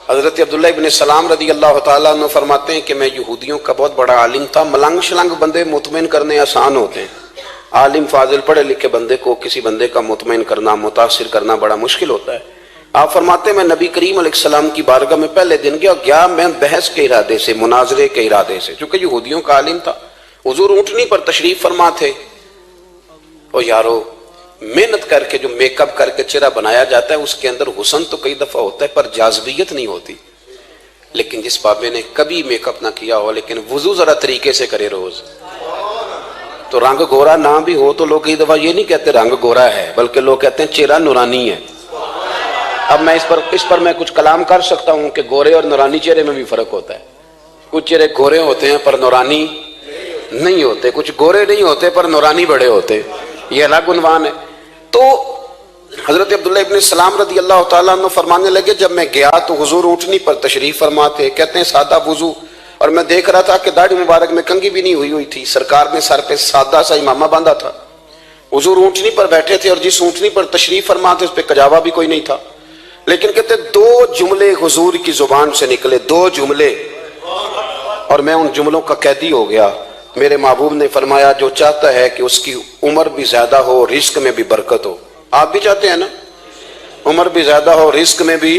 حضرت عبداللہ ابن سلام رضی اللہ تعالیٰ عنہ فرماتے ہیں کہ میں یہودیوں کا بہت بڑا عالم تھا. ملنگ شلنگ بندے مطمئن کرنے آسان ہوتے ہیں، عالم فاضل پڑھے لکھے بندے کو کسی بندے کا مطمئن کرنا، متاثر کرنا بڑا مشکل ہوتا ہے. آپ فرماتے ہیں میں نبی کریم علیہ السلام کی بارگاہ میں پہلے دن گیا میں بحث کے ارادے سے، مناظرے کے ارادے سے، چونکہ یہودیوں کا عالم تھا. حضور اونٹنی پر تشریف فرما تھے. اور یارو محنت کر کے جو میک اپ کر کے چہرہ بنایا جاتا ہے اس کے اندر حسن تو کئی دفعہ ہوتا ہے پر جاذبیت نہیں ہوتی. لیکن جس بابے نے کبھی میک اپ نہ کیا ہو لیکن وضو ذرا طریقے سے کرے روز، تو رنگ گورا نہ بھی ہو تو لوگ کئی دفعہ یہ نہیں کہتے رنگ گورا ہے، بلکہ لوگ کہتے ہیں چہرہ نورانی ہے. اب میں اس پر میں کچھ کلام کر سکتا ہوں کہ گورے اور نورانی چہرے میں بھی فرق ہوتا ہے. کچھ چہرے گورے ہوتے ہیں پر نورانی نہیں ہوتے، کچھ گورے نہیں ہوتے پر نورانی بڑے ہوتے، یہ الگ عنوان ہے. تو حضرت عبداللہ ابن سلام رضی اللہ تعالیٰ عنہ فرمانے لگے جب میں گیا تو حضور اونٹنی پر تشریف فرما تھے. کہتے ہیں سادہ وضو، اور میں دیکھ رہا تھا کہ داڑھی مبارک میں کنگھی بھی نہیں ہوئی تھی. سرکار نے سر پہ سادہ سا امامہ باندھا تھا. حضور اونٹنی پر بیٹھے تھے اور جس اونٹنی پر تشریف فرما تھے اس پہ کجاوا بھی کوئی نہیں تھا. لیکن کہتے دو جملے حضور کی زبان سے نکلے، دو جملے، اور میں ان جملوں کا قیدی ہو گیا. میرے محبوب نے فرمایا جو چاہتا ہے کہ اس کی عمر بھی زیادہ ہو رزق میں بھی برکت ہو، آپ بھی چاہتے ہیں نا عمر بھی زیادہ ہو رزق میں بھی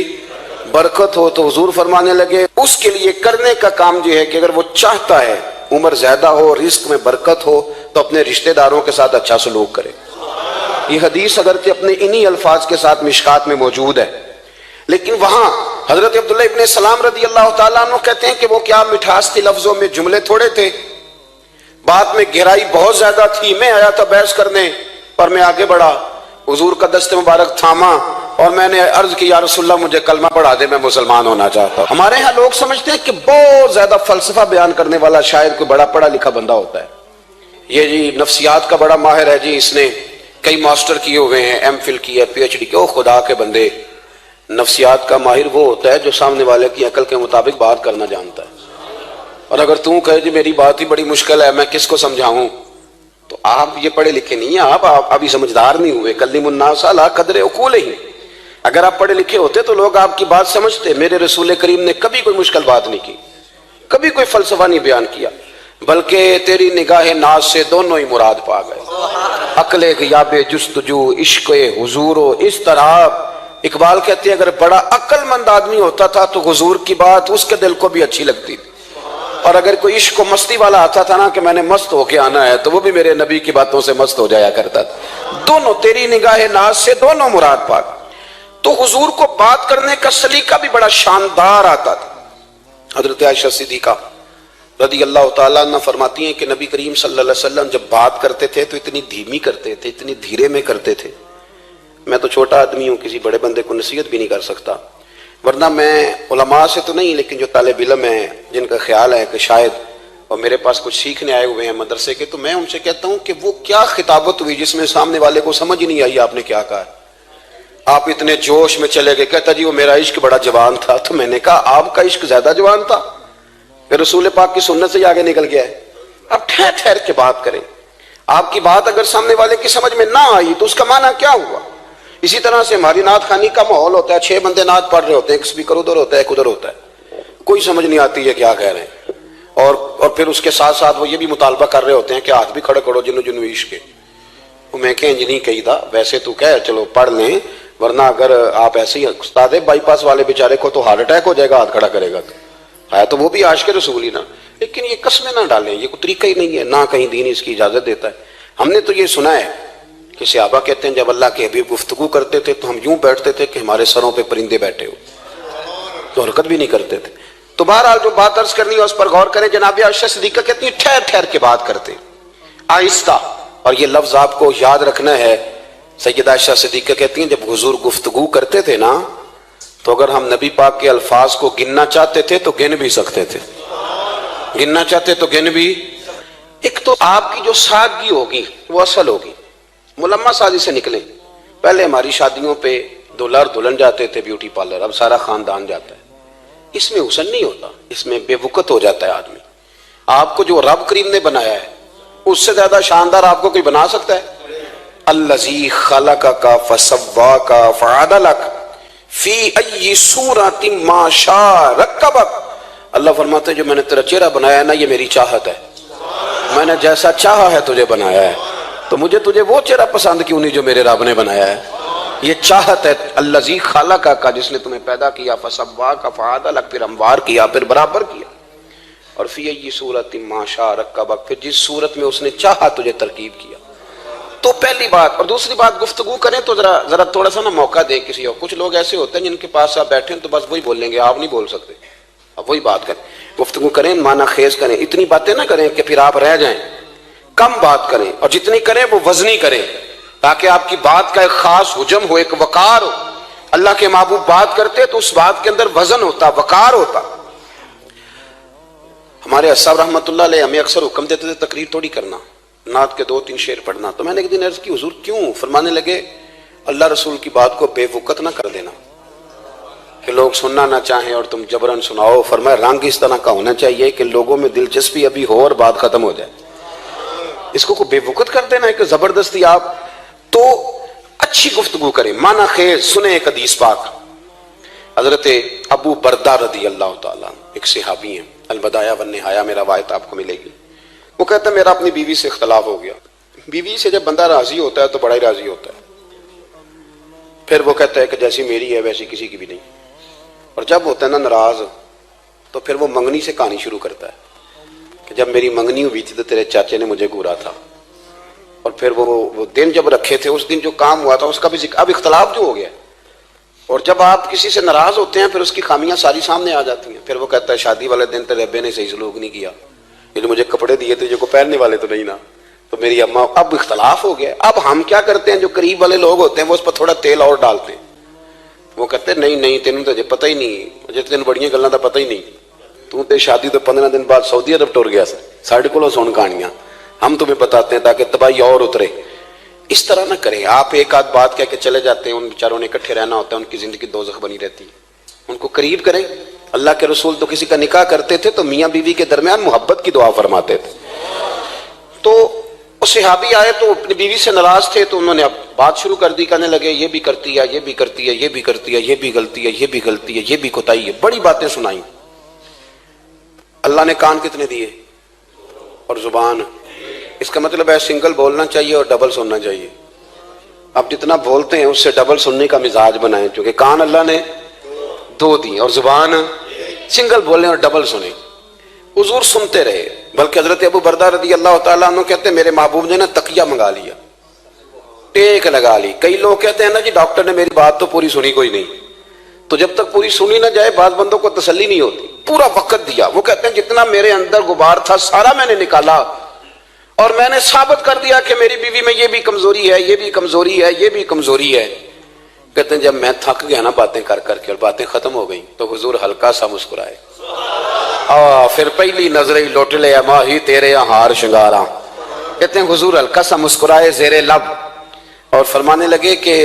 برکت ہو، تو حضور فرمانے لگے اس کے لیے کرنے کا کام یہ ہے کہ اگر وہ چاہتا ہے عمر زیادہ ہو رزق میں برکت ہو تو اپنے رشتہ داروں کے ساتھ اچھا سلوک کرے. یہ حدیث اگرچہ اپنے انہی الفاظ کے ساتھ مشکات میں موجود ہے، لیکن وہاں حضرت عبداللہ ابن سلام رضی اللہ تعالیٰ عنہ کہتے ہیں کہ وہ کیا مٹھاس تھی لفظوں میں، جملے تھوڑے تھے، بات میں گہرائی بہت زیادہ تھی. میں آیا تھا بحث کرنے اور میں آگے بڑھا، حضور کا دست مبارک تھاما اور میں نے عرض کی یا رسول اللہ مجھے کلمہ پڑھا دے، میں مسلمان ہونا چاہتا ہوں. ہمارے ہاں لوگ سمجھتے ہیں کہ بہت زیادہ فلسفہ بیان کرنے والا شاید کوئی بڑا پڑھا لکھا بندہ ہوتا ہے. یہ جی نفسیات کا بڑا ماہر ہے جی، اس نے کئی ماسٹر کیے ہوئے ہیں، ایم فل کی ہے، پی ایچ ڈی کی. او خدا کے بندے، نفسیات کا ماہر وہ ہوتا ہے جو سامنے والے کی عقل کے مطابق بات کرنا جانتا ہے. اور اگر تم کہے جی میری بات ہی بڑی مشکل ہے میں کس کو سمجھاؤں، تو آپ یہ پڑھے لکھے نہیں ہیں، آپ ابھی سمجھدار نہیں ہوئے. کلم الناس علی قدر عقولہم. اگر آپ پڑھے لکھے ہوتے تو لوگ آپ کی بات سمجھتے. میرے رسول کریم نے کبھی کوئی مشکل بات نہیں کی، کبھی کوئی فلسفہ نہیں بیان کیا، بلکہ تیری نگاہ ناز سے دونوں ہی مراد پا گئے. عقل غیاب جستجو، عشق حضور و اضطراب. اقبال کہتے ہیں اگر بڑا عقل مند آدمی ہوتا تھا تو حضور کی بات اس کے دل کو بھی اچھی لگتی تھی، اور اگر کوئی عشق و مستی والا آتا تھا نا کہ میں نے مست ہو کے آنا ہے تو وہ بھی میرے نبی کی باتوں سے مست ہو جایا کرتا تھا. دونوں تیری نگاہ ناز سے دونوں مراد پا گئے. تو حضور کو بات کرنے کا سلیقہ بھی بڑا شاندار آتا تھا. حضرت عائشہ صدیقہ رضی اللہ تعالیٰ عنہ فرماتی ہیں کہ نبی کریم صلی اللہ علیہ وسلم جب بات کرتے تھے تو اتنی دھیمی کرتے تھے، اتنی دھیرے میں کرتے تھے. میں تو چھوٹا آدمی ہوں، کسی بڑے بندے کو نصیحت بھی نہیں کر سکتا، ورنہ میں علماء سے تو نہیں لیکن جو طالب علم ہیں جن کا خیال ہے کہ شاید اور میرے پاس کچھ سیکھنے آئے ہوئے ہیں مدرسے کے، تو میں ان سے کہتا ہوں کہ وہ کیا خطابت ہوئی جس میں سامنے والے کو سمجھ ہی نہیں آئی آپ نے کیا کہا ہے. آپ اتنے جوش میں چلے گئے، کہتا جی وہ میرا عشق بڑا جوان تھا. تو میں نے کہا آپ کا عشق زیادہ جوان تھا، پھر رسول پاک کی سنت سے آگے نکل گیا ہے. اب ٹھہر ٹھہر کے بات کریں. آپ کی بات اگر سامنے والے کی سمجھ میں نہ آئی تو اس کا معنی کیا ہوا؟ اسی طرح سے ہماری نعت خوانی کا ماحول ہوتا ہے، 6 بندے نعت پڑھ رہے ہوتے ہیں، ایک سپیکر ادھر ہوتا ہے ایک ادھر ہوتا ہے، کوئی سمجھ نہیں آتی ہے کیا کہہ رہے ہیں. اور پھر اس کے ساتھ ساتھ وہ یہ بھی مطالبہ کر رہے ہوتے ہیں کہ ہاتھ بھی کھڑے کرو جنو جنو عشق کے. میں کہ انج نہیں کہی دا، ویسے تو کہہ چلو پڑھ لیں، ورنہ اگر آپ ایسے ہی استاد بائی پاس والے بیچارے کو تو ہارٹ اٹیک ہو جائے گا ہاتھ کھڑا کرے گا، ہے تو وہ بھی عاشق رسول ہی نا. لیکن یہ قسمیں نہ ڈالیں، یہ کوئی طریقہ ہی نہیں ہے، نہ کہیں دین اس کی اجازت دیتا ہے. ہم نے تو یہ سنا ہے کہ صحابہ کہتے ہیں جب اللہ کے حبیب گفتگو کرتے تھے تو ہم یوں بیٹھتے تھے کہ ہمارے سروں پہ پرندے بیٹھے ہو، تو حرکت بھی نہیں کرتے تھے. تو بہرحال جو بات عرض کرنی ہے اس پر غور کریں. جناب عائشہ صدیقہ کہتی ہیں ٹھہر ٹھہر کے بات کرتے آہستہ، اور یہ لفظ آپ کو یاد رکھنا ہے. سیدہ عائشہ صدیقہ کہتی ہیں جب حضور گفتگو کرتے تھے نا تو اگر ہم نبی پاک کے الفاظ کو گننا چاہتے تھے تو گن بھی سکتے تھے، گننا چاہتے تو گن بھی. ایک تو آپ کی جو سادگی ہوگی وہ اصل ہوگی، ملمہ سازی سے نکلیں. پہلے ہماری شادیوں پہ دلہا اور دلہن جاتے تھے بیوٹی پارلر، اب سارا خاندان جاتا ہے. اس میں حسن نہیں ہوتا، اس میں بے وقت ہو جاتا ہے آدمی. آپ کو جو رب کریم نے بنایا ہے اس سے زیادہ شاندار آپ کو کوئی بنا سکتا ہے؟ الذی خلقک فسواک فعدلک فی ای صورت ما شاء رکبک، اللہ فرماتے ہیں جو میں نے تیرا چہرہ بنایا ہے نا، یہ میری چاہت ہے، میں نے جیسا چاہا ہے تجھے بنایا ہے، تو مجھے تجھے وہ چہرہ پسند کیوں نہیں جو میرے رب نے بنایا ہے؟ یہ چاہت ہے الذی خلقک کا، جس نے تمہیں پیدا کیا، فسواک فعدلک، پھر ہموار کیا، پھر برابر کیا، اور فی ای صورت ما شاء رکبک، پھر جس صورت میں اس نے چاہا تجھے ترکیب کیا۔ تو پہلی بات، اور دوسری بات، گفتگو کریں تو ذرا تھوڑا سا نا موقع دیں کسی اور۔ کچھ لوگ ایسے ہوتے ہیں جن کے پاس آپ بیٹھیں تو بس وہی بولیں گے، آپ نہیں بول سکتے، اب وہی بات کریں، گفتگو کریں، معنی خیز کریں، اتنی باتیں نہ کریں کہ پھر آپ رہ جائیں، کم بات کریں، اور جتنی کریں وہ وزنی کریں، تاکہ آپ کی بات کا ایک خاص حجم ہو، ایک وقار ہو۔ اللہ کے محبوب بات کرتے تو اس بات کے اندر وزن ہوتا، وقار ہوتا۔ ہمارے صاحب رحمۃ اللہ علیہ ہمیں اکثر حکم دیتے تھے تقریر تھوڑی کرنا، نعت کے 2-3 شعر پڑھنا، تو میں نے ایک دن عرض کی حضور کیوں؟ فرمانے لگے اللہ رسول کی بات کو بے وقت نہ کر دینا کہ لوگ سننا نہ چاہیں اور تم جبرن سناؤ۔ فرمایا رنگ اس طرح کا ہونا چاہیے کہ لوگوں میں دلچسپی ابھی ہو اور بات ختم ہو جائے، اس کو بے وقت کر دینا ہے کہ زبردستی آپ۔ تو اچھی گفتگو کریں، معنی خیز سنیں۔ ایک حدیث پاک حضرت ابو بردہ رضی اللہ تعالیٰ ایک صحابی ہیں، البدایہ والنہایہ میں روایت آپ کو ملے گی۔ وہ کہتا ہے میرا اپنی بیوی سے اختلاف ہو گیا۔ بیوی سے جب بندہ راضی ہوتا ہے تو بڑا ہی راضی ہوتا ہے، پھر وہ کہتا ہے کہ جیسی میری ہے ویسی کسی کی بھی نہیں، اور جب ہوتا ہے نا ناراض تو پھر وہ منگنی سے کہانی شروع کرتا ہے کہ جب میری منگنی ہوئی تھی تو تیرے چاچے نے مجھے گورا تھا، اور پھر وہ دن جب رکھے تھے اس دن جو کام ہوا تھا اس کا بھی ذکر۔ اب اختلاف جو ہو گیا، اور جب آپ کسی سے ناراض ہوتے ہیں پھر اس کی خامیاں ساری سامنے آ جاتی ہیں۔ پھر وہ کہتا ہے شادی والے دن تیرے ابے نے صحیح سلوک نہیں کیا، یہ جو مجھے کپڑے دیے تھے جو کو پہننے والے تو نہیں نا، تو میری اماں۔ اب اختلاف ہو گیا۔ اب ہم کیا کرتے ہیں، جو قریب والے لوگ ہوتے ہیں وہ اس پر تھوڑا تیل اور ڈالتے ہیں، وہ کہتے ہیں نہیں تینوں تو پتہ ہی نہیں، مجھے تین بڑیاں گلاں دا پتہ ہی نہیں، تو تے شادی تو 15 دن بعد سعودی عرب ٹر گیا ساڑھے کو سن کہانیاں، ہم تمہیں بتاتے ہیں تاکہ تباہی اور اترے۔ اس طرح نہ کریں، آپ ایک آدھ بات کہہ کے چلے جاتے ہیں، ان بیچاروں نے اکٹھے رہنا ہوتا ہے، ان کی زندگی دوزخ بنی رہتی ہے، ان کو قریب کریں۔ اللہ کے رسول تو کسی کا نکاح کرتے تھے تو میاں بیوی کے درمیان محبت کی دعا فرماتے تھے۔ تو وہ صحابی آئے تو اپنی بیوی سے ناراض تھے، تو انہوں نے اب بات شروع کر دی، کہنے لگے یہ بھی کرتی ہے، یہ بھی کرتی ہے، یہ بھی کرتی ہے، یہ بھی غلطی ہے، یہ بھی غلطی ہے، یہ بھی کوتاہی ہے، بڑی باتیں سنائیں۔ اللہ نے کان کتنے دیے اور زبان، اس کا مطلب ہے سنگل بولنا چاہیے اور ڈبل سننا چاہیے۔ اب جتنا بولتے ہیں اس سے ڈبل سننے کا مزاج بنائیں، کیونکہ کان اللہ نے 2 دی اور زبان سنگل بولیں اور ڈبل سنیں۔ حضور سنتے رہے، بلکہ حضرت ابو بردہ رضی اللہ تعالیٰ عنہ کہتے ہیں میرے محبوب نے نا تکیہ منگا لیا، ٹیک لگا لی۔ کئی لوگ کہتے ہیں نا جی ڈاکٹر نے میری بات تو پوری سنی کوئی نہیں، تو جب تک پوری سنی نہ جائے بعض بندوں کو تسلی نہیں ہوتی، پورا وقت دیا۔ وہ کہتے ہیں جتنا میرے اندر غبار تھا سارا میں نے نکالا، اور میں نے ثابت کر دیا کہ میری بیوی میں یہ بھی کمزوری ہے، یہ بھی کمزوری ہے، یہ بھی کمزوری ہے۔ کہتے ہیں جب میں تھک گیا نا باتیں کر کر کے اور باتیں ختم ہو گئیں تو حضور ہلکا سا مسکرائے، پھر پہلی نظر ہی لوٹ لے ماہی تیرے ہار شنگاراں۔ کہتے ہیں حضور ہلکا سا مسکرائے زیر لب اور فرمانے لگے کہ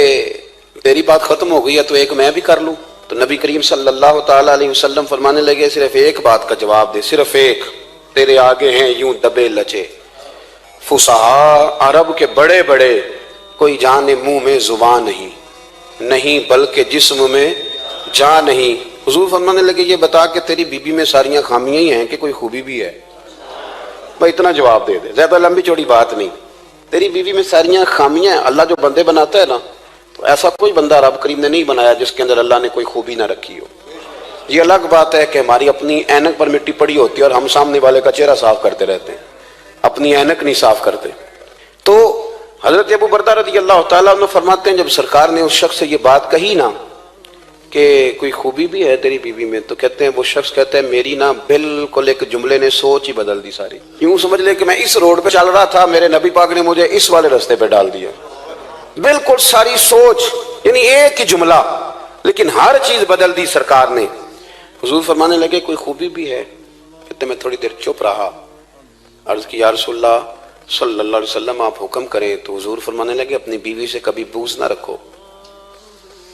تیری بات ختم ہو گئی ہے تو ایک میں بھی کر لوں۔ تو نبی کریم صلی اللہ تعالیٰ علیہ وسلم فرمانے لگے صرف ایک بات کا جواب دے، صرف ایک، تیرے آگے ہیں یوں دبے لچے فصحا عرب کے بڑے بڑے، کوئی جانے منہ میں زبان نہیں بلکہ جسم میں جان نہیں۔ حضور فرمانے لگے یہ بتا کہ تیری بیوی میں ساریاں خامیاں ہی ہیں کہ کوئی خوبی بھی ہے؟ بھائی اتنا جواب دے دے، زیادہ لمبی چوڑی بات نہیں۔ تیری بیوی میں ساریاں خامیاں ہیں۔ اللہ جو بندے بناتا ہے نا تو ایسا کوئی بندہ رب کریم نے نہیں بنایا جس کے اندر اللہ نے کوئی خوبی نہ رکھی ہو۔ یہ الگ بات ہے کہ ہماری اپنی اینک پر مٹی پڑی ہوتی ہے اور ہم سامنے والے کا چہرہ صاف کرتے رہتے ہیں، اپنی اینک نہیں صاف کرتے۔ تو حضرت ابو بردہ رضی اللہ تعالیٰ عنہ فرماتے ہیں جب سرکار نے اس شخص سے یہ بات کہی نا کہ کوئی خوبی بھی ہے تیری بیوی میں، تو کہتے ہیں وہ شخص کہتا ہے میری نا بالکل ایک جملے نے سوچ ہی بدل دی ساری۔ یوں سمجھ لے کہ میں اس روڈ پہ چل رہا تھا، میرے نبی پاک نے مجھے اس والے رستے پہ ڈال دیا، بالکل ساری سوچ، یعنی ایک ہی جملہ لیکن ہر چیز بدل دی سرکار نے۔ حضور فرمانے لگے کوئی خوبی بھی ہے؟ کہتے میں تھوڑی دیر چپ رہا، عرض کی یا رسول اللہ صلی اللہ علیہ وسلم آپ حکم کریں۔ تو حضور فرمانے لگے اپنی بیوی سے کبھی بغض نہ رکھو،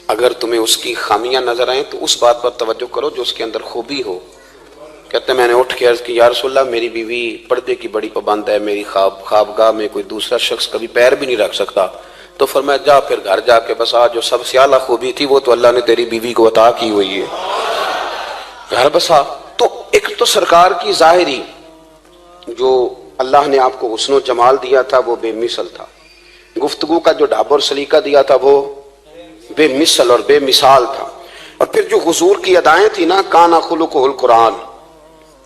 اگر تمہیں اس کی خامیاں نظر آئیں تو اس بات پر توجہ کرو جو اس کے اندر خوبی ہو۔ کہتے ہیں میں نے اٹھ کے عرض کی یا رسول اللہ میری بیوی پردے کی بڑی پابند ہے، میری خوابگاہ میں کوئی دوسرا شخص کبھی پیر بھی نہیں رکھ سکتا، تو فرمایا جا پھر گھر جا کے بسا، جو سب سے اعلیٰ خوبی تھی وہ تو اللہ نے تیری بیوی کو عطا کی ہوئی ہے، گھر بسا۔ تو ایک تو سرکار کی ظاہری جو اللہ نے آپ کو حسن و جمال دیا تھا وہ بے مثل تھا، گفتگو کا جو ڈھاب اور سلیقہ دیا تھا وہ بے مثل اور بے مثال تھا، اور پھر جو حضور کی ادائیں تھی نا، کانا خلقہ القرآن۔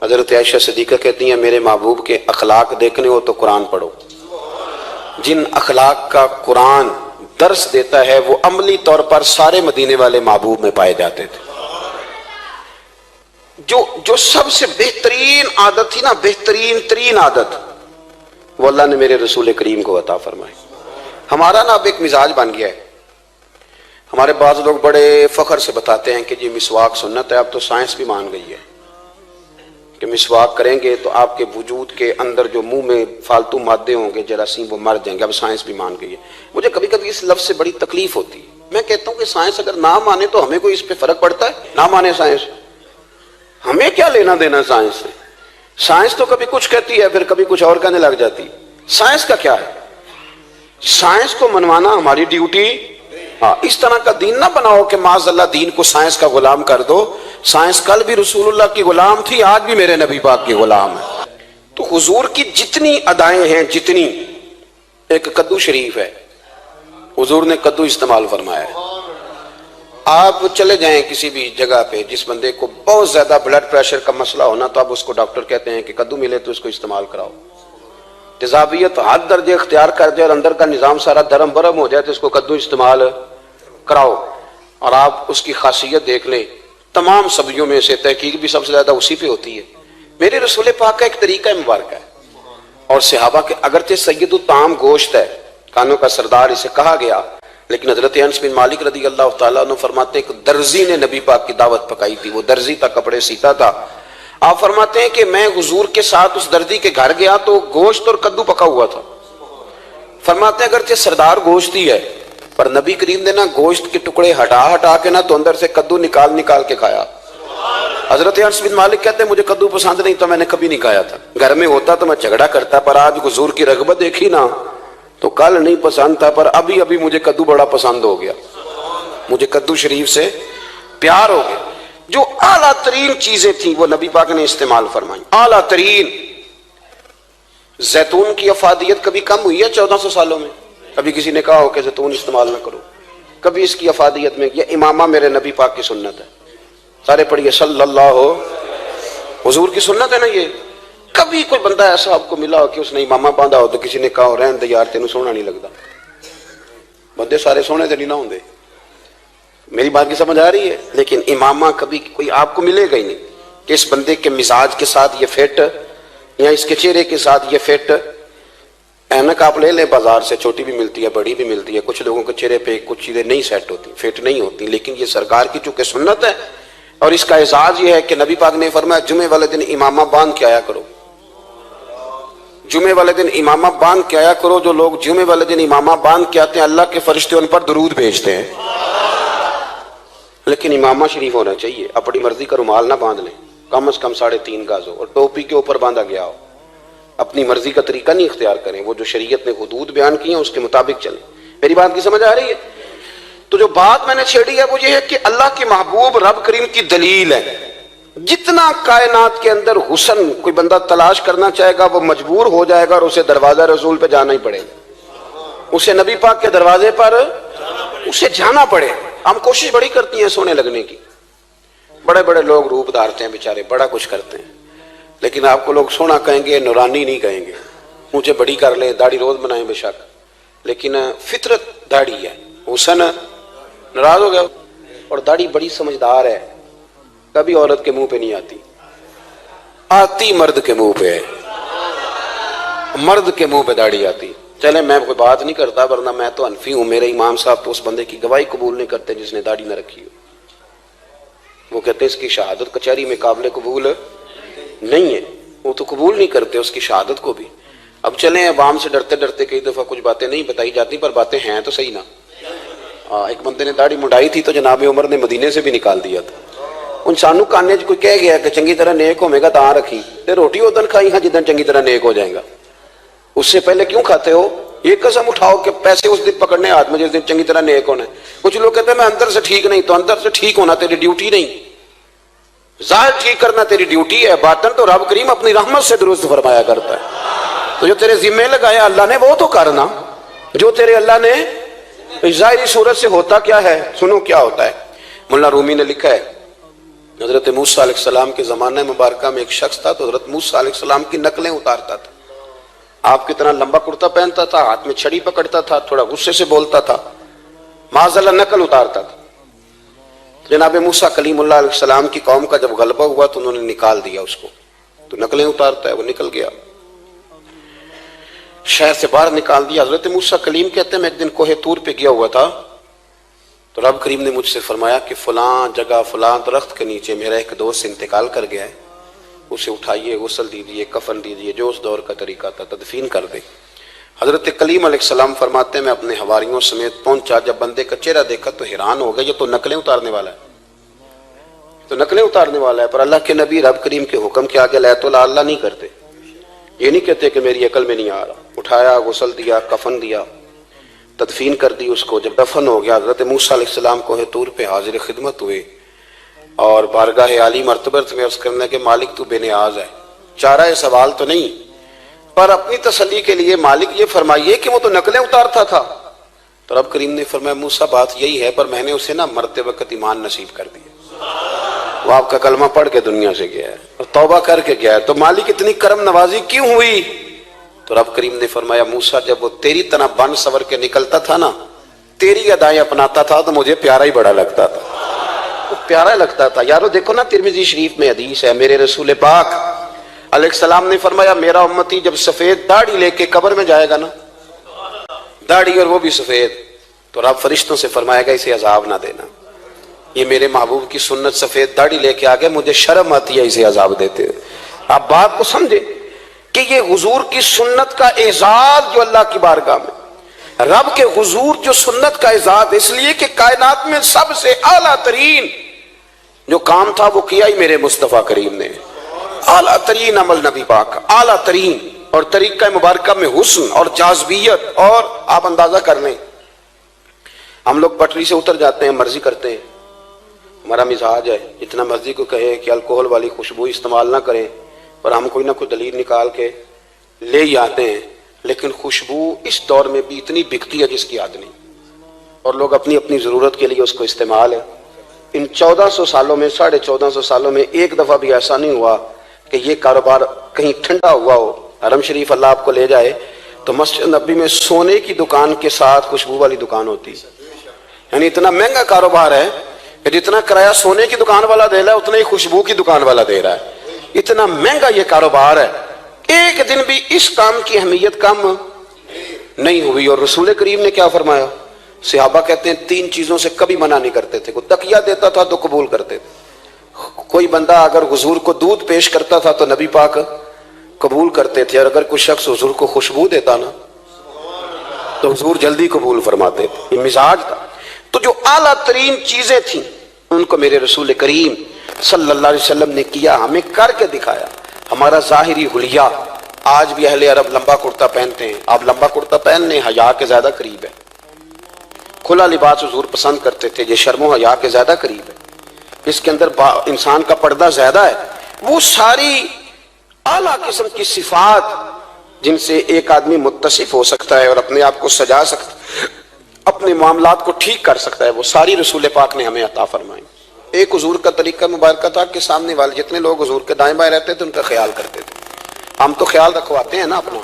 حضرت عائشہ صدیقہ کہتی ہیں میرے محبوب کے اخلاق دیکھنے ہو تو قرآن پڑھو، جن اخلاق کا قرآن درس دیتا ہے وہ عملی طور پر سارے مدینے والے محبوب میں پائے جاتے تھے۔ جو سب سے بہترین عادت تھی نا، بہترین ترین عادت، وہ اللہ نے میرے رسول کریم کو عطا فرمائی۔ ہمارا نا اب ایک مزاج بن گیا ہے، ہمارے بعض لوگ بڑے فخر سے بتاتے ہیں کہ جی مسواک سنت ہے، اب تو سائنس بھی مان گئی ہے کہ مسواک کریں گے تو آپ کے وجود کے اندر جو منہ میں فالتو مادے ہوں گے جراثیم وہ مر جائیں گے، اب سائنس بھی مان گئی ہے۔ مجھے کبھی کبھی اس لفظ سے بڑی تکلیف ہوتی ہے، میں کہتا ہوں کہ سائنس اگر نہ مانے تو ہمیں کوئی اس پہ فرق پڑتا ہے؟ نہ مانے سائنس، ہمیں کیا لینا دینا سائنس سے؟ سائنس تو کبھی کچھ کہتی ہے پھر کبھی کچھ اور کہنے لگ جاتی، سائنس کا کیا ہے؟ سائنس کو منوانا ہماری ڈیوٹی۔ ہاں، اس طرح کا دین نہ بناؤ کہ معاذ اللہ دین کو سائنس کا غلام کر دو۔ سائنس کل بھی رسول اللہ کی غلام تھی، آج بھی میرے نبی پاک کی غلام ہے۔ تو حضور کی جتنی ادائیں ہیں، جتنی، ایک کدو شریف ہے، حضور نے کدو استعمال فرمایا ہے۔ آپ چلے جائیں کسی بھی جگہ پہ، جس بندے کو بہت زیادہ بلڈ پریشر کا مسئلہ ہونا تو اب اس کو ڈاکٹر کہتے ہیں کہ کدو ملے تو اس کو استعمال کراؤ۔ تیزابیت حد درجے اختیار کر جائے اور اندر کا نظام سارا درم برم ہو جائے تو اس کو کدو استعمال کراؤ۔ اور آپ اس کی خاصیت دیکھ لیں، تمام سبزیوں میں سے تحقیق بھی سب سے زیادہ اسی پہ ہوتی ہے۔ میرے رسول پاک کا ایک طریقہ مبارک ہے، اور صحابہ کے اگرچہ سید الطعام گوشت ہے، کانوں کا سردار اسے کہا گیا، لیکن حضرت انس بن مالک رضی اللہ تعالیٰ عنہ فرماتے ہیں کہ درزی نے نبی پاک کی دعوت پکائی تھی، وہ درزی تھا، کپڑے سیتا تھا۔ آپ فرماتے ہیں کہ میں حضور کے ساتھ اس درزی کے گھر گیا تو گوشت اور کدو پکا ہوا تھا۔ فرماتے ہیں اگرچہ سردار گوشت ہی ہے پر نبی کریم نے نا گوشت کے ٹکڑے ہٹا کے نا تو اندر سے کدو نکال کے کھایا۔ حضرت انس بن مالک کہتے ہیں مجھے کدو پسند نہیں تو میں نے کبھی نہیں کھایا تھا، گھر میں ہوتا تو میں جھگڑا کرتا، پر آج حضور کی رغبت دیکھی نا تو کل نہیں پسند تھا پر ابھی مجھے کدو بڑا پسند ہو گیا، مجھے کدو شریف سے پیار ہو گیا۔ جو اعلیٰ ترین چیزیں تھیں وہ نبی پاک نے استعمال فرمائی، اعلیٰ ترین۔ زیتون کی افادیت کبھی کم ہوئی ہے 1400 سالوں میں؟ کبھی کسی نے کہا ہو کہ زیتون استعمال نہ کرو؟ کبھی اس کی افادیت میں؟ یہ امامہ میرے نبی پاک کی سنت ہے، سارے پڑھیے صلی اللہ، حضور کی سنت ہے نا یہ۔ کبھی کوئی بندہ ایسا آپ کو ملا ہو کہ اس نے امامہ باندھا ہو تو کسی نے کہا ہو رہن دے یار تینوں سونا نہیں لگتا؟ بندے سارے سونے تے نہیں نہ ہوندے، میری بات کی سمجھ آ رہی ہے؟ لیکن امامہ کبھی کوئی آپ کو ملے گا ہی نہیں کہ اس بندے کے مزاج کے ساتھ یہ فٹ یا اس کے چہرے کے ساتھ یہ فٹ۔ اینک آپ لے لیں بازار سے، چھوٹی بھی ملتی ہے بڑی بھی ملتی ہے، کچھ لوگوں کے چہرے پہ کچھ چیزیں نہیں سیٹ ہوتی، فٹ نہیں ہوتی، لیکن یہ سرکار کی چونکہ سنت ہے اور اس کا اعزاز یہ ہے کہ نبی پاک نے فرمایا جمعے والے دن امامہ باندھ کے آیا کرو، جمعے والے دن امامہ باندھ کے آیا کرو۔ جو لوگ جمعے والے دن امامہ باندھ کے آتے ہیں اللہ کے فرشتے ان پر درود بھیجتے ہیں، لیکن امامہ شریف ہونا چاہیے، اپنی مرضی کا رومال نہ باندھ لیں، کم از کم 3.5 گز ہو اور ٹوپی کے اوپر باندھا گیا ہو، اپنی مرضی کا طریقہ نہیں اختیار کریں، وہ جو شریعت نے حدود بیان کی ہیں اس کے مطابق چلیں۔ میری بات کی سمجھ آ رہی ہے؟ تو جو بات میں نے چھیڑی ہے وہ یہ ہے کہ اللہ کے محبوب رب کریم کی دلیل ہے۔ جتنا کائنات کے اندر حسن کوئی بندہ تلاش کرنا چاہے گا وہ مجبور ہو جائے گا اور اسے دروازہ رسول پہ جانا ہی پڑے گا، اسے نبی پاک کے دروازے پر اسے جانا پڑے۔ ہم کوشش بڑی کرتی ہیں سونے لگنے کی، بڑے بڑے لوگ روپ دھارتے ہیں بیچارے، بڑا کچھ کرتے ہیں، لیکن آپ کو لوگ سونا کہیں گے، نورانی نہیں کہیں گے۔ مجھے بڑی کر لیں، داڑھی روز بنائیں بے شک، لیکن فطرت داڑھی ہے، حسن ناراض ہو گیا۔ اور داڑھی بڑی سمجھدار ہے، کبھی عورت کے منہ پہ نہیں آتی، آتی مرد کے منہ پہ ہے، مرد کے منہ پہ داڑھی آتی۔ چلے میں کوئی بات نہیں کرتا ورنہ میں تو حنفی ہوں، میرے امام صاحب تو اس بندے کی گواہی قبول نہیں کرتے جس نے داڑھی نہ رکھی ہو، وہ کہتے ہیں اس کی شہادت کچہری میں قابل قبول نہیں ہے، وہ تو قبول نہیں کرتے اس کی شہادت کو بھی۔ اب چلیں عوام سے ڈرتے ڈرتے کئی دفعہ کچھ باتیں نہیں بتائی جاتی پر باتیں ہیں تو صحیح نا۔ ایک بندے نے داڑھی منڈائی تھی تو جناب عمر نے مدینے سے بھی نکال دیا تھا۔ ان سانو کانے کوئی کہہ گیا کہ چنگی طرح نیک ہوے گا تاں رکھی تے روٹی ادن کھائی ہاں جدن چنگی طرح نیک ہو جائے گا، اس سے پہلے کیوں کھاتے ہو؟ یہ قسم اٹھاؤ کہ پیسے اس دن پکڑنے ہاتھ میں جس دن چنگی طرح نیک ہونا ہے. کچھ لوگ کہتے ہیں میں اندر سے ٹھیک نہیں. تو اندر سے ٹھیک ہونا تیری ڈیوٹی نہیں، ظاہر ٹھیک کرنا تیری ڈیوٹی ہے، باطن تو رب کریم اپنی رحمت سے درست فرمایا کرتا ہے. تو جو تیرے ذمہ لگایا اللہ نے وہ تو کرنا، جو تیرے اللہ نے. ظاہری صورت سے ہوتا کیا ہے، سنو کیا ہوتا ہے. مولانا رومی نے لکھا ہے حضرت موسیٰ علیہ السلام کے زمانہ مبارکہ میں ایک شخص تھا تو حضرت موسیٰ علیہ السلام کی نقلیں اتارتا تھا. آپ کتنا لمبا کرتا پہنتا تھا، ہاتھ میں چھڑی پکڑتا تھا، تھوڑا غصے سے بولتا تھا، معاذ اللہ نقل اتارتا تھا. جناب موسیٰ کلیم اللہ علیہ السلام کی قوم کا جب غلبہ ہوا تو انہوں نے نکال دیا اس کو. تو نقلیں اتارتا ہے، وہ نکل گیا، شہر سے باہر نکال دیا. حضرت موسیٰ کلیم کہتے ہیں میں ایک دن کوہ طور پہ گیا ہوا تھا تو رب کریم نے مجھ سے فرمایا کہ فلاں جگہ فلاں درخت کے نیچے میرا ایک دوست انتقال کر گیا ہے، اسے اٹھائیے، غسل دیجیے، کفن دیجیے، جو اس دور کا طریقہ تھا، تدفین کر دیں. حضرت کلیم علیہ السلام فرماتے ہیں میں اپنے حواریوں سمیت پہنچا، جب بندے کا چہرہ دیکھا تو حیران ہو گیا، یہ تو نقلیں اتارنے والا ہے، تو نقلیں اتارنے والا ہے. پر اللہ کے نبی رب کریم کے حکم کے آگے لا تو لا اللہ نہیں کرتے. یہ نہیں کہتے کہ میری عقل میں نہیں آ رہا. اٹھایا، غسل دیا، کفن دیا، تدفین کر دی اس کو. جب دفن ہو گیا حضرت موسیٰ علیہ السلام کوہ طور پہ حاضر خدمت ہوئے اور بارگاہ عالی مرتبت میں عرض کرنے کہ مالک تو بے نیاز ہے، چارہ سوال تو نہیں، پر اپنی تسلی کے لیے مالک یہ فرمائیے کہ وہ تو نقلیں اتارتا تھا. تو رب کریم نے فرمایا موسیٰ بات یہی ہے، پر میں نے اسے نا مرتے وقت ایمان نصیب کر دیا. وہ آپ کا کلمہ پڑھ کے دنیا سے گیا ہے اور توبہ کر کے گیا ہے، تو مالک اتنی کرم نوازی کیوں ہوئی؟ تو رب کریم نے فرمایا موسیٰ جب وہ تیری طرح بن سور کے نکلتا تھا نا، تیری ادائیں اپناتا تھا تو مجھے پیارا ہی بڑا لگتا تھا، وہ پیارا لگتا تھا. یارو دیکھو نا ترمذی شریف میں حدیث ہے، میرے رسول پاک علیہ السلام نے فرمایا میرا امتی جب سفید داڑھی لے کے قبر میں جائے گا نا، داڑھی اور وہ بھی سفید، تو رب فرشتوں سے فرمائے گا اسے عذاب نہ دینا، یہ میرے محبوب کی سنت سفید داڑھی لے کے آگے، مجھے شرم آتی ہے اسے عذاب دیتے. آپ بات کو سمجھے کہ یہ حضور کی سنت کا اعزاز جو اللہ کی بارگاہ میں، رب کے حضور جو سنت کا اعزاز اس لیے کہ کائنات میں سب سے اعلیٰ ترین جو کام تھا وہ کیا ہی میرے مصطفیٰ کریم نے. اعلیٰ ترین عمل نبی پاک، اعلیٰ ترین، اور طریقہ مبارکہ میں حسن اور جاذبیت. اور آپ اندازہ کر لیں ہم لوگ پٹری سے اتر جاتے ہیں، مرضی کرتے ہیں، ہمارا مزاج ہے جتنا مرضی کو کہے کہ الکوہل والی خوشبو استعمال نہ کریں، پر ہم کوئی نہ کوئی دلیل نکال کے لے ہی آتے ہیں. لیکن خوشبو اس دور میں بھی اتنی بکتی ہے جس کی حد نہیں، اور لوگ اپنی اپنی ضرورت کے لیے اس کو استعمال ہے. ان 1400 سالوں میں 1450 سالوں میں ایک دفعہ بھی ایسا نہیں ہوا کہ یہ کاروبار کہیں ٹھنڈا ہوا ہو. حرم شریف اللہ آپ کو لے جائے تو مسجد نبی میں سونے کی دکان کے ساتھ خوشبو والی دکان ہوتی، یعنی اتنا مہنگا کاروبار ہے کہ جتنا کرایہ سونے کی دکان والا دے رہا ہے اتنا ہی خوشبو کی دکان والا دے رہا ہے. اتنا مہنگا یہ کاروبار ہے. ایک دن بھی اس کام کی اہمیت کم نہیں ہوئی. اور رسول کریم نے کیا فرمایا؟ صحابہ کہتے ہیں 3 چیزوں سے کبھی منع نہیں کرتے تھے. کوئی تکیہ دیتا تھا تو قبول کرتے تھے، کوئی بندہ اگر حضور کو دودھ پیش کرتا تھا تو نبی پاک قبول کرتے تھے، اور اگر کوئی شخص حضور کو خوشبو دیتا نا تو حضور جلدی قبول فرماتے تھے. یہ مزاج تھا. تو جو اعلیٰ ترین چیزیں تھیں ان کو میرے رسول کریم صلی اللہ علیہ وسلم نے کیا، ہمیں کر کے دکھایا. ہمارا ظاہری حلیہ آج بھی اہل عرب لمبا کرتا پہنتے ہیں. آپ لمبا کرتا پہن لیں، حیا کے زیادہ قریب ہے. کھلا لباس حضور پسند کرتے تھے، یہ شرم و حیا کے زیادہ قریب ہے. اس کے اندر انسان کا پردہ زیادہ ہے. وہ ساری اعلیٰ قسم کی صفات جن سے ایک آدمی متصف ہو سکتا ہے اور اپنے آپ کو سجا سکتا ہے، اپنے معاملات کو ٹھیک کر سکتا ہے، وہ ساری رسول پاک نے ہمیں عطا فرمائی. ایک حضور کا طریقہ مبارکہ تھا کہ سامنے والے جتنے لوگ حضور کے دائیں بائیں رہتے تھے ان کا خیال کرتے تھے. ہم تو خیال رکھواتے ہیں نا اپنا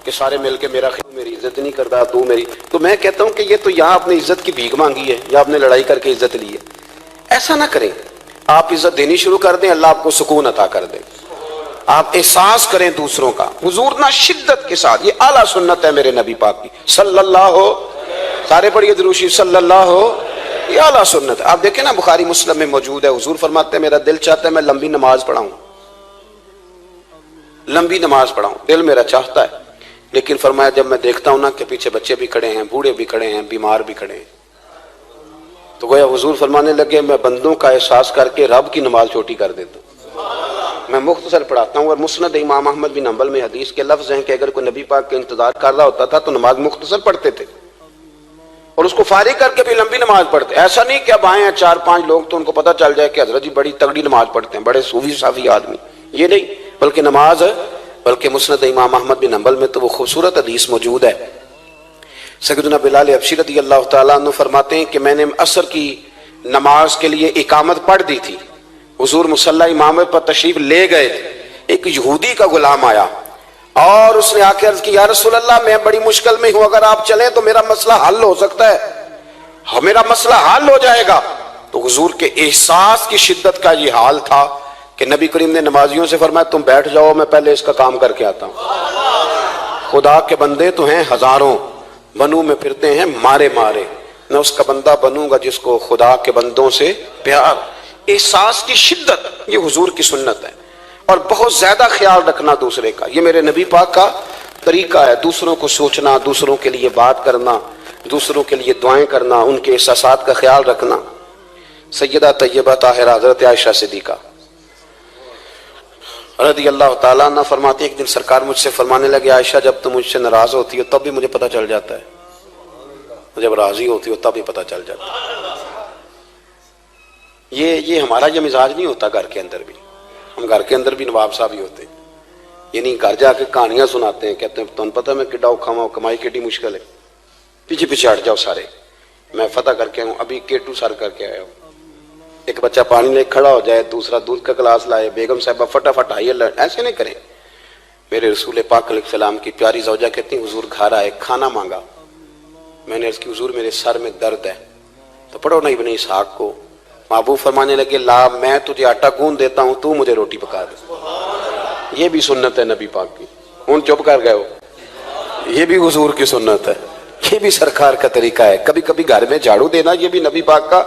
کہ سارے مل کے میری عزت نہیں کرتا، تو میری. تو میں کہتا ہوں کہ یہ تو یہاں اپنی عزت کی بھیک مانگی ہے یا اپنے لڑائی کر کے عزت لی ہے. ایسا نہ کریں. آپ عزت دینی شروع کر دیں، اللہ آپ کو سکون عطا کر دے. آپ احساس کریں دوسروں کا. حضور نہ شدت کے ساتھ، یہ اعلیٰ سنت ہے میرے نبی پاک کی صلی اللہ ہو، سارے پڑھیے درود شریف صلی اللہ ہو. یہ اعلیٰ سنت ہے. آپ دیکھیں نا بخاری مسلم میں موجود ہے. حضور فرماتے ہیں میرا دل چاہتا ہے میں لمبی نماز پڑھاؤں، لمبی نماز پڑھاؤں، دل میرا چاہتا ہے. لیکن فرمایا جب میں دیکھتا ہوں نا کہ پیچھے بچے بھی کھڑے ہیں، بوڑھے بھی کھڑے ہیں، بیمار بھی کھڑے ہیں، تو گویا حضور فرمانے لگے میں بندوں کا احساس کر کے رب کی نماز چھوٹی کر دیتا ہوں. میں مختصر پڑھاتا ہوں. اور مسند امام احمد بن حنبل میں حدیث کے لفظ ہیں کہ اگر کوئی نبی پاک کا انتظار کر رہا ہوتا تھا تو نماز مختصر پڑھتے تھے اور اس کو فارغ کر کے بھی لمبی نماز پڑھتے. ایسا نہیں کہ اب آئے ہیں 4-5 لوگ تو ان کو پتہ چل جائے کہ حضرت جی بڑی تگڑی نماز پڑھتے ہیں, بڑے صوفی صافی آدمی, یہ نہیں. بلکہ مسند امام احمد بن حنبل میں تو وہ خوبصورت حدیث موجود ہے. سیدنا بلال حبشی رضی اللہ تعالیٰ عنہ فرماتے ہیں کہ میں نے عصر کی نماز کے لیے اقامت پڑھ دی تھی, حضور مصلی امامت پر تشریف لے گئے تھے, ایک یہودی کا غلام آیا اور اس نے آ کے عرض کی یا رسول اللہ میں بڑی مشکل میں ہوں, اگر آپ چلیں تو میرا مسئلہ حل ہو سکتا ہے, میرا مسئلہ حل ہو جائے گا. تو حضور کے احساس کی شدت کا یہ حال تھا کہ نبی کریم نے نمازیوں سے فرمایا تم بیٹھ جاؤ, میں پہلے اس کا کام کر کے آتا ہوں. خدا کے بندے تو ہیں ہزاروں, بنو میں پھرتے ہیں مارے مارے, میں اس کا بندہ بنوں گا جس کو خدا کے بندوں سے پیار. احساس کی شدت یہ حضور کی سنت ہے, اور بہت زیادہ خیال رکھنا دوسرے کا, یہ میرے نبی پاک کا طریقہ ہے. دوسروں کو سوچنا, دوسروں کے لیے بات کرنا, دوسروں کے لیے دعائیں کرنا, ان کے احساسات کا خیال رکھنا. سیدہ طیبہ طاہرہ حضرت عائشہ صدیقہ رضی اللہ تعالیٰ عنہ فرماتی ہے ایک دن سرکار مجھ سے فرمانے لگے عائشہ جب تم مجھ سے ناراض ہوتی ہو تب بھی مجھے پتہ چل جاتا ہے, جب راضی ہوتی ہو تب بھی پتہ چل جاتا ہے. یہ ہمارا یہ مزاج نہیں ہوتا گھر کے اندر بھی, ہم گھر کے اندر بھی نواب صاحب ہی ہوتے ہیں. یہ نہیں گھر جا کے کہانیاں سناتے ہیں, کہتے ہیں تمہیں پتہ میں کڈا اوکھا ہوں, کمائی کیڈی مشکل ہے, پیچھے پیچھے ہٹ جاؤ سارے, میں فتح کر کے ہوں, ابھی کیٹو سر کر کے آیا ہوں. ایک بچہ پانی لے کھڑا ہو جائے, دوسرا دودھ کا گلاس لائے, بیگم صاحبہ فٹافٹ آئیے, ایسے نہیں کریں. میرے رسول پاک علیہ السلام کی پیاری زوجہ کہتی ہیں حضور گھر آئے, کھانا مانگا, میں نے عرض کی حضور میرے سر میں درد ہے, تو پڑھو نا ابن اسحاق کو. محبوب فرمانے لگے لا میں تجھے آٹا گوندھ دیتا ہوں, تو مجھے روٹی پکا دے. یہ بھی سنت ہے نبی پاک کی. ہوں چپ کر گئے ہو, یہ بھی حضور کی سنت ہے, یہ بھی سرکار کا طریقہ ہے. کبھی کبھی گھر میں جھاڑو دینا یہ بھی نبی پاک کا,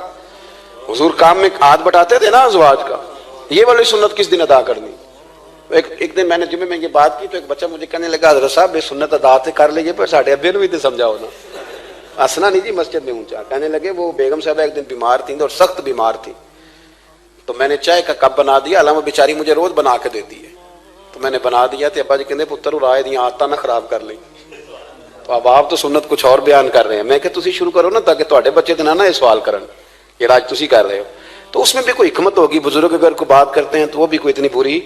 حضور کام میں ہاتھ بٹاتے تھے نا ازواج کا, یہ والی سنت کس دن ادا کرنی. ایک دن میں نے جمعے میں یہ بات کی تو ایک بچہ مجھے کہنے لگا حضرت صاحب یہ سنت ادا تے کر لیجیے پر ساڈے ابے نوں بھی تے سمجھاؤ نا. ہنسنا نہیں جی مسجد میں اونچا. کہنے لگے وہ بیگم صاحبہ ایک دن بیمار تھیں اور سخت بیمار تھی, تو میں نے چائے کا کپ بنا دیا, حالانکہ بیچاری مجھے روز بنا کے دیتی ہے, تو میں نے بنا دیا تو ابا جی کہتے پتر رائے دیا آتا نہ خراب کر لیں. تو اب آپ تو سنت کچھ اور بیان کر رہے ہیں, میں کہ تسی شروع کرو نا تاکہ تواڈے بچے تے نہ یہ سوال کرن یہ راج تسی کر رہے ہو. تو اس میں بھی کوئی حکمت ہوگی. بزرگ اگر کوئی بات کرتے ہیں تو وہ بھی کوئی اتنی بری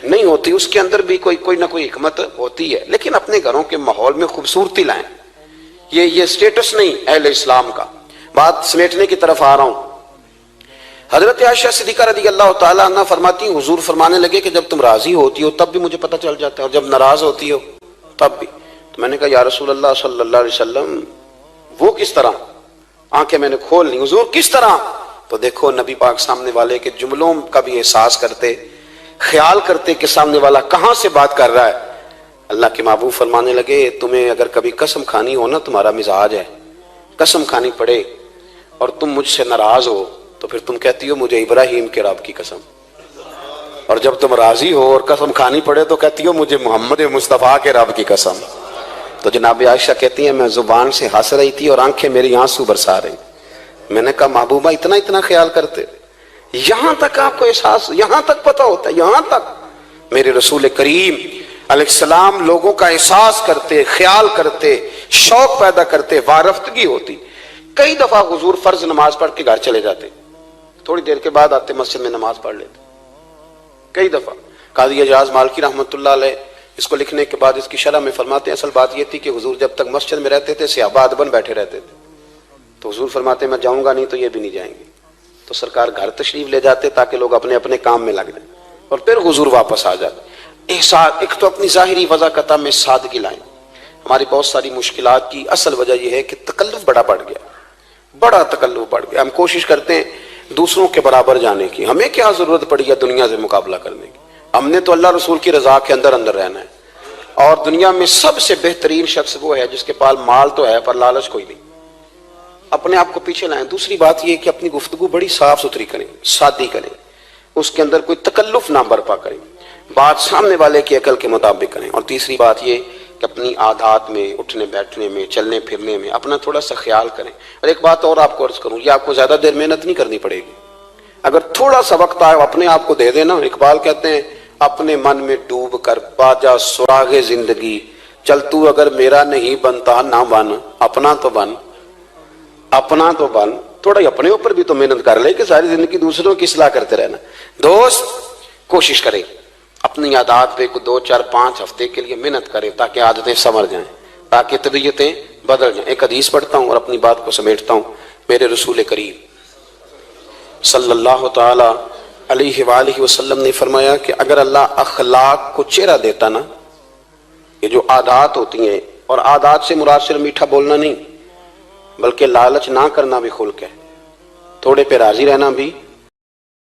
نہیں ہوتی, اس کے اندر بھی کوئی نہ کوئی حکمت ہوتی ہے. لیکن اپنے گھروں کے ماحول میں خوبصورتی لائیں, یہ سٹیٹس نہیں اہل اسلام کا. بات سمیٹنے کی طرف آ رہا ہوں. حضرت عائشہ صدیقہ رضی اللہ تعالیٰ عنہ فرماتی ہیں حضور فرمانے لگے کہ جب تم راضی ہوتی ہو تب بھی مجھے پتہ چل جاتا ہے, اور جب ناراض ہوتی ہو تب بھی. تو میں نے کہا یا رسول اللہ صلی اللہ علیہ وسلم وہ کس طرح؟ آنکھیں میں نے کھول لی, حضور کس طرح؟ تو دیکھو نبی پاک سامنے والے کے جملوں کا بھی احساس کرتے, خیال کرتے کہ سامنے والا کہاں سے بات کر رہا ہے. اللہ کے محبوب فرمانے لگے تمہیں اگر کبھی قسم کھانی ہو نا, تمہارا مزاج ہے قسم کھانی پڑے اور تم مجھ سے ناراض ہو تو پھر تم کہتی ہو مجھے ابراہیم کے رب کی قسم, اور جب تم راضی ہو اور قسم کھانی پڑے تو کہتی ہو مجھے محمد مصطفیٰ کے رب کی قسم. تو جناب عائشہ کہتی ہیں میں زبان سے ہنس رہی تھی اور آنکھیں میری آنسو برسا رہی. میں نے کہا محبوبہ اتنا خیال کرتے, یہاں تک آپ کو احساس, یہاں تک پتہ ہوتا ہے, یہاں تک. میرے رسول کریم علیہ السلام لوگوں کا احساس کرتے, خیال کرتے, شوق پیدا کرتے, وارفتگی ہوتی. کئی دفعہ حضور فرض نماز پڑھ کے گھر چلے جاتے, تھوڑی دیر کے بعد آتے مسجد میں نماز پڑھ لیتے. کئی دفعہ قاضی اعجاز مالکی رحمۃ اللہ علیہ اس کو لکھنے کے بعد اس کی شرح میں فرماتے ہیں اصل بات یہ تھی کہ حضور جب تک مسجد میں رہتے تھے صحابہ ادباً بیٹھے رہتے تھے, تو حضور فرماتے ہیں میں جاؤں گا نہیں تو یہ بھی نہیں جائیں گے. تو سرکار گھر تشریف لے جاتے تاکہ لوگ اپنے اپنے کام میں لگ جائیں, اور پھر حضور واپس آ جاتے. ایک تو اپنی ظاہری وضاحت میں سادگی لائیں. ہماری بہت ساری مشکلات کی اصل وجہ یہ ہے کہ تکلف بڑا بڑھ گیا, بڑا تکلف بڑھ گیا. ہم کوشش کرتے ہیں دوسروں کے برابر جانے کی, ہمیں کیا ضرورت پڑی ہے دنیا سے مقابلہ کرنے کی. ہم نے تو اللہ رسول کی رضا کے اندر رہنا ہے, اور دنیا میں سب سے بہترین شخص وہ ہے جس کے پاس مال تو ہے پر لالچ کوئی نہیں. اپنے آپ کو پیچھے لائیں. دوسری بات یہ کہ اپنی گفتگو بڑی صاف ستھری کریں, سادی کریں, اس کے اندر کوئی تکلف نہ برپا کریں, بات سامنے والے کی عقل کے مطابق کریں. اور تیسری بات یہ کہ اپنی عادات میں, اٹھنے بیٹھنے میں, چلنے پھرنے میں اپنا تھوڑا سا خیال کریں. اور ایک بات اور آپ کو عرض کروں, یہ آپ کو زیادہ دیر محنت نہیں کرنی پڑے گی. اگر تھوڑا سا وقت آئے اپنے آپ کو دے دینا. اقبال کہتے ہیں اپنے من میں ڈوب کر باجا سراغ زندگی، چل تو اگر میرا نہیں بنتا نہ بن، اپنا تو بن، اپنا تو بن، تھوڑا اپنے اوپر بھی تو محنت کر لے کہ ساری زندگی دوسروں کی اصلاح کرتے رہنا۔ دوست کوشش کرے اپنی عادات پہ 2 4 5 ہفتے کے لیے محنت کرے تاکہ عادتیں سنور جائیں، تاکہ طبیعتیں بدل جائیں۔ ایک حدیث پڑھتا ہوں اور اپنی بات کو سمیٹتا ہوں۔ میرے رسول کریم صلی اللہ تعالی علیہ وآلہ وسلم نے فرمایا کہ اگر اللہ اخلاق کو چہرہ دیتا نا، یہ جو عادات ہوتی ہیں، اور عادات سے مراد صرف میٹھا بولنا نہیں بلکہ لالچ نہ کرنا بھی خلق ہے، تھوڑے پہ راضی رہنا بھی